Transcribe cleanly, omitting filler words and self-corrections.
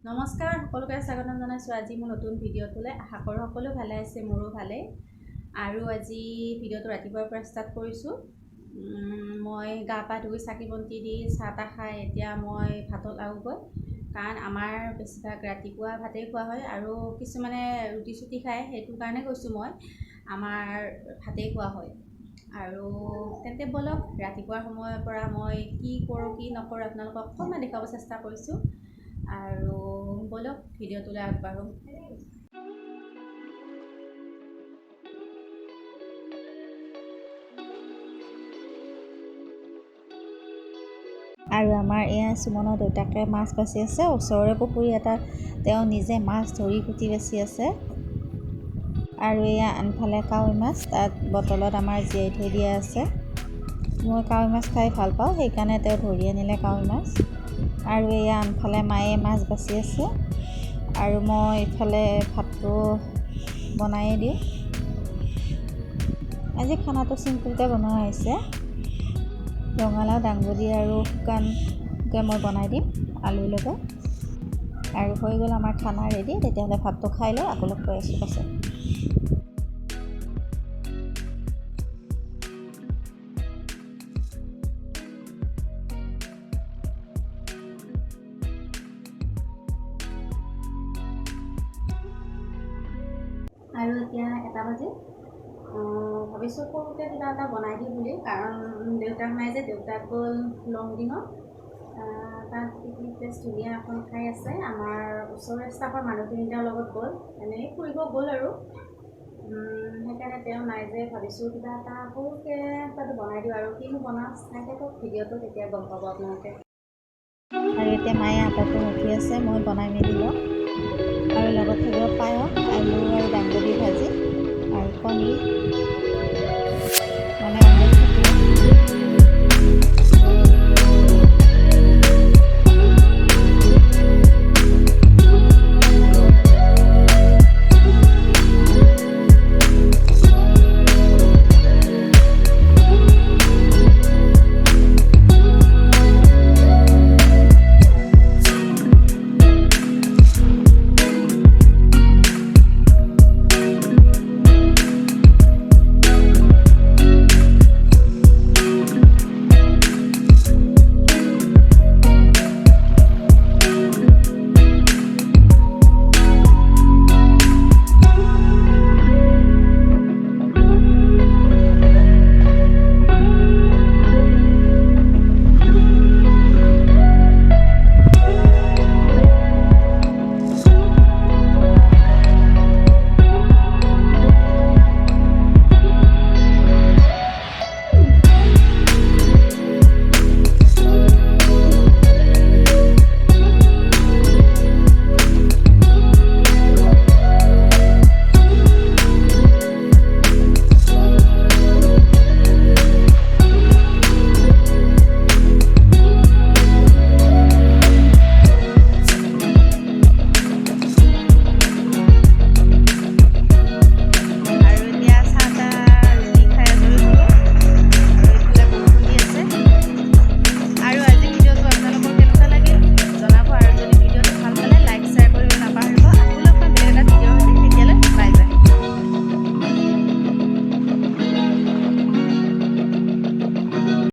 নমস্কাৰ সকলোকে স্বাগতম জনাইছোঁ আজি মোৰ নতুন ভিডিঅ'টোলৈ আশা কৰোঁ সকলো ভালে আছে মোৰো ভালে আৰু আজি ভিডিঅ'টো ৰাতিপুৱাৰ পৰা ষ্টাৰ্ট কৰিছোঁ মই গা পা ধুই চাকি বন্তি দি চাহ তা খাই এতিয়া মই ভাতত আহোঁগৈ কাৰণ আমাৰ বেছিভাগ ৰাতিপুৱা ভাতেই খোৱা হয় আৰু কিছুমানে ৰুটি চুটি খায় সেইটো কাৰণে কৈছোঁ মই আমাৰ ভাতেই খোৱা হয় আৰু তেন্তে বলক ৰাতিপুৱাৰ সময়ৰ পৰা মই কি কৰোঁ কি নকৰোঁ আপোনালোকক অকণমান দেখাব চেষ্টা কৰিছোঁ আৰু বলক ভিডিঅ'টোলৈ আগবাঢ়ো আৰু আমাৰ এয়া সুমনৰ দেউতাকে মাছ বাছি আছে ওচৰৰে পুখুৰী এটা তেওঁ নিজে মাছ ধৰি কুটি বাছি আছে আৰু এয়া আনফালে কাৱৈ মাছ তাত বটলত আমাৰ জীয়াই থৈ দিয়া আছে মই কাৱৈ মাছ খাই ভাল পাওঁ সেইকাৰণে তেওঁ ধৰি আনিলে কাৱৈ মাছ আৰু এয়া আনফালে মায়ে মাছ বাছি আছে আৰু মই ইফালে ভাতটো বনাই দিওঁ আজি খানাটো চিম্পুলকৈ বনোৱা হৈছে ৰঙালাও দাংবডি আৰু শুকানকৈ মই বনাই দিম আলুৰ লগত আৰু হৈ গ'ল আমাৰ খানা ৰেডি তেতিয়াহ'লে ভাতটো খাই লৈ আকৌ লগ পাই আছোঁ পাছত আৰু এতিয়া 1টা বাজি ভাবিছোঁ সৰুকৈ কিবা এটা বনাই দিম বুলি কাৰণ দেউতাক নাই যে দেউতাক গ'ল লং ডিঙত তাত পিকনিক প্লেচ ধুনীয়া এখন ঠাই আছে আমাৰ ওচৰৰে ষ্টাফৰ মানুহ তিনিটাৰ লগত গ'ল এনেই ফুৰিব গ'ল আৰু সেইকাৰণে তেওঁ নাই যে ভাবিছোঁ কিবা এটা সৰুকৈ তাতে বনাই দিওঁ আৰু কিনো বনাওঁ চাই থাকক ভিডিঅ'টো তেতিয়া গম পাব আপোনালোকে আৰু এতিয়া মায়ে আটাটো মঠি আছে মই বনাই মেলি লওঁ আৰু লগত থাকিব পায়স আলু আৰু দাংবডি ভাজি আৰু কণী মানে